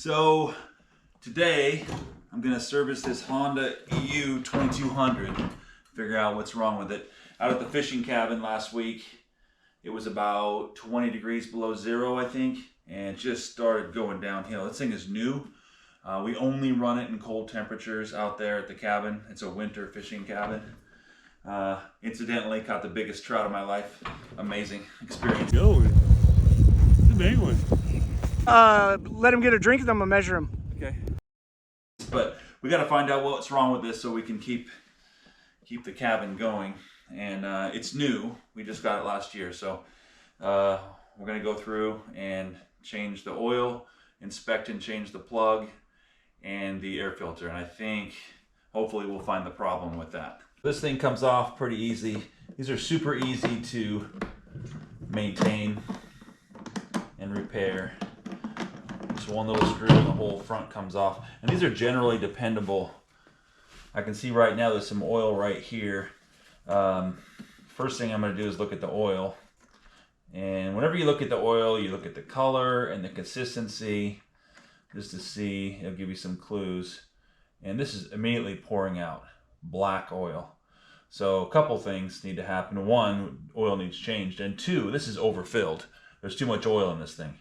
So today I'm going to service this Honda EU 2200, figure out what's wrong with it. Out at the fishing cabin last week, it was about 20 degrees below zero, I think, and it just started going downhill. This thing is new. We only run it in cold temperatures out there at the cabin. It's a winter fishing cabin. Incidentally, caught the biggest trout of my life. Amazing experience. Yo, it's a big one. Let him get a drink and I'm gonna measure him. Okay. But we got to find out what's wrong with this so we can keep the cabin going. And it's new. We just got it last year, so we're gonna go through and change the oil, inspect and change the plug and the air filter. And I think hopefully we'll find the problem with that. This thing comes off pretty easy. These are super easy to maintain and repair. Just one little screw and the whole front comes off. And these are generally dependable. I can see right now there's some oil right here. First thing I'm going to do is look at the oil. And whenever you look at the oil, you look at the color and the consistency, just to see, it'll give you some clues. And this is immediately pouring out black oil. So a couple things need to happen. One, oil needs changed. And two, this is overfilled. There's too much oil in this thing.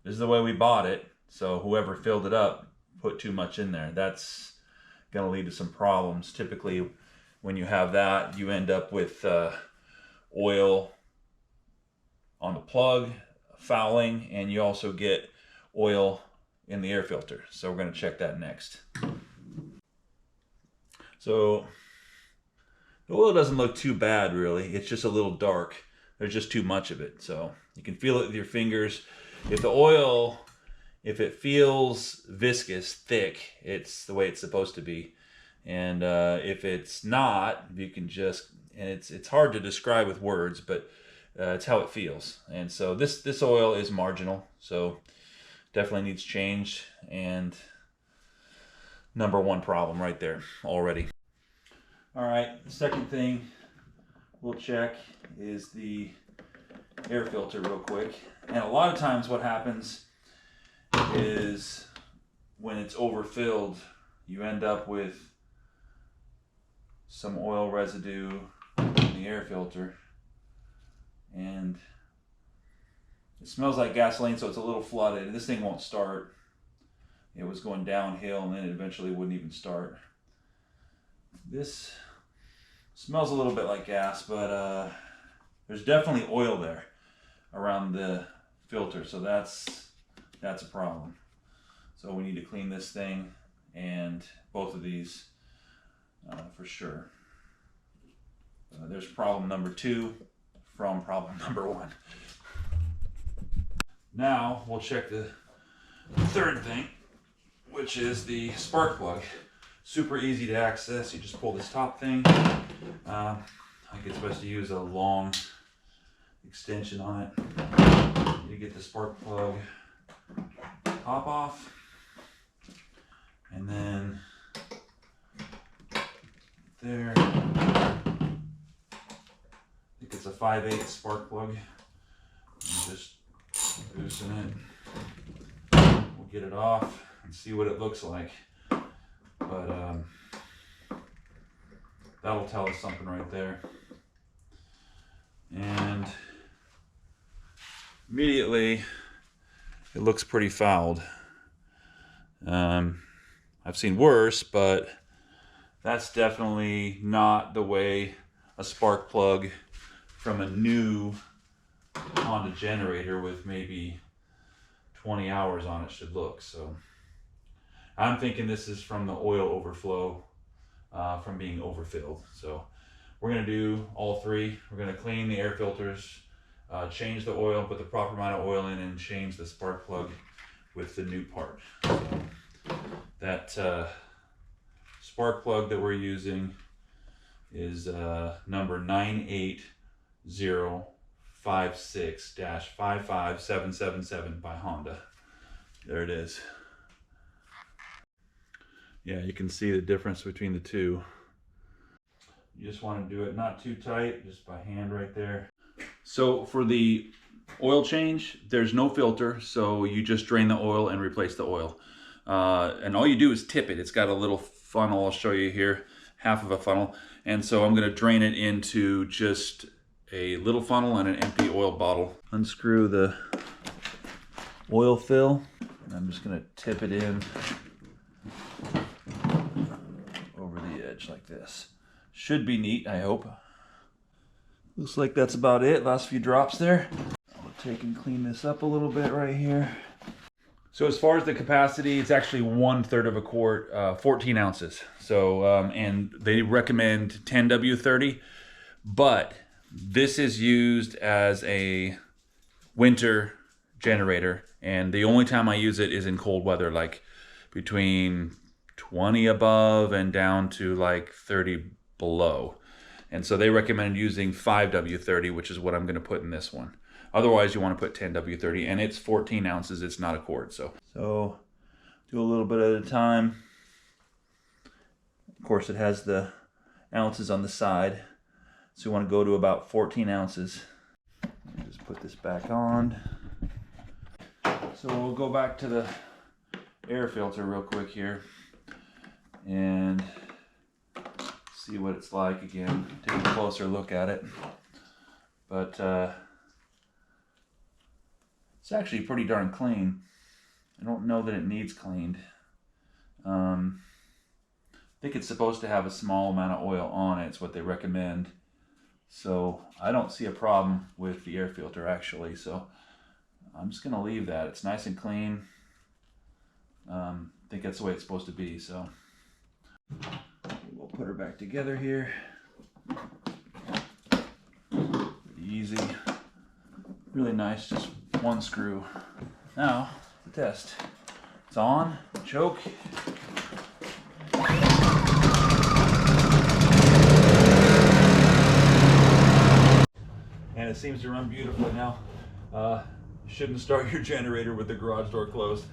This is the way we bought it. So whoever filled it up put too much in there. That's going to lead to some problems. Typically, when you have that, you end up with oil on the plug, fouling, and you also get oil in the air filter. So we're going to check that next. So the oil doesn't look too bad, really. It's just a little dark. There's just too much of it. So you can feel it with your fingers. If the oil, if it feels viscous, thick, it's the way it's supposed to be. And if it's not, you can just, and it's hard to describe with words, but it's how it feels. And so this oil is marginal, so definitely needs change. And number one problem right there already. All right, the second thing we'll check is the air filter real quick. And a lot of times what happens is when it's overfilled, you end up with some oil residue in the air filter. And it smells like gasoline, so it's a little flooded. And this thing won't start. It was going downhill and then it eventually wouldn't even start. This smells a little bit like gas, but there's definitely oil there around the filter, so that's a problem. So we need to clean this thing and both of these for sure. There's problem number two from problem number one. Now we'll check the third thing, which is the spark plug. Super easy to access. You just pull this top thing. I think it's best to use a long extension on it. You get the spark plug top off, and then there, I think it's a 5/8 spark plug. Just loosen it. We'll get it off and see what it looks like. But that'll tell us something right there. And immediately it looks pretty fouled. I've seen worse, but that's definitely not the way a spark plug from a new Honda generator with maybe 20 hours on it should look. So I'm thinking this is from the oil overflow from being overfilled. So we're going to do all three. We're going to clean the air filters, change the oil, put the proper amount of oil in, and change the spark plug with the new part. So that spark plug that we're using is number 98056-55777 by Honda. There it is. Yeah, you can see the difference between the two. You just want to do it not too tight, just by hand right there. So for the oil change, there's no filter, so you just drain the oil and replace the oil. And all you do is tip it. It's got a little funnel, I'll show you here, half of a funnel. And so I'm gonna drain it into just a little funnel and an empty oil bottle. Unscrew the oil fill, and I'm just gonna tip it in over the edge like this. Should be neat, I hope. Looks like that's about it. Last few drops there. I'll take and clean this up a little bit right here. So as far as the capacity, it's actually 1/3 of a quart, 14 ounces. So, and they recommend 10W30, but this is used as a winter generator. And the only time I use it is in cold weather, like between 20 above and down to like 30 below. And so they recommend using 5W30, which is what I'm gonna put in this one. Otherwise, you want to put 10W30, and it's 14 ounces. It's not a quart, so do a little bit at a time. Of course, it has the ounces on the side, so you want to go to about 14 ounces. Just put this back on. So we'll go back to the air filter real quick here and see what it's like again. Take a closer look at it, but it's actually pretty darn clean. I don't know that it needs cleaned. I think it's supposed to have a small amount of oil on it. It's what they recommend. So I don't see a problem with the air filter actually. So I'm just gonna leave that. It's nice and clean. I think that's the way it's supposed to be. So we'll put her back together here. Pretty easy. Really nice, just one screw. Now, the test. It's on, choke. And it seems to run beautifully now. Shouldn't start your generator with the garage door closed.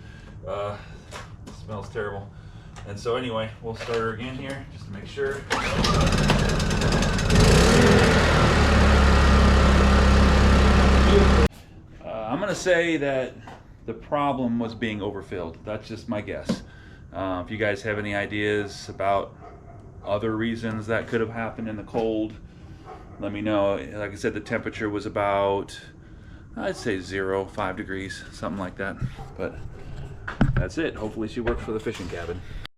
It smells terrible. And so anyway, we'll start her again here, just to make sure. I'm gonna say that the problem was being overfilled. That's just my guess. If you guys have any ideas about other reasons that could have happened in the cold, let me know. Like I said, the temperature was about, I'd say 5 degrees, something like that. But that's it. Hopefully she works for the fishing cabin.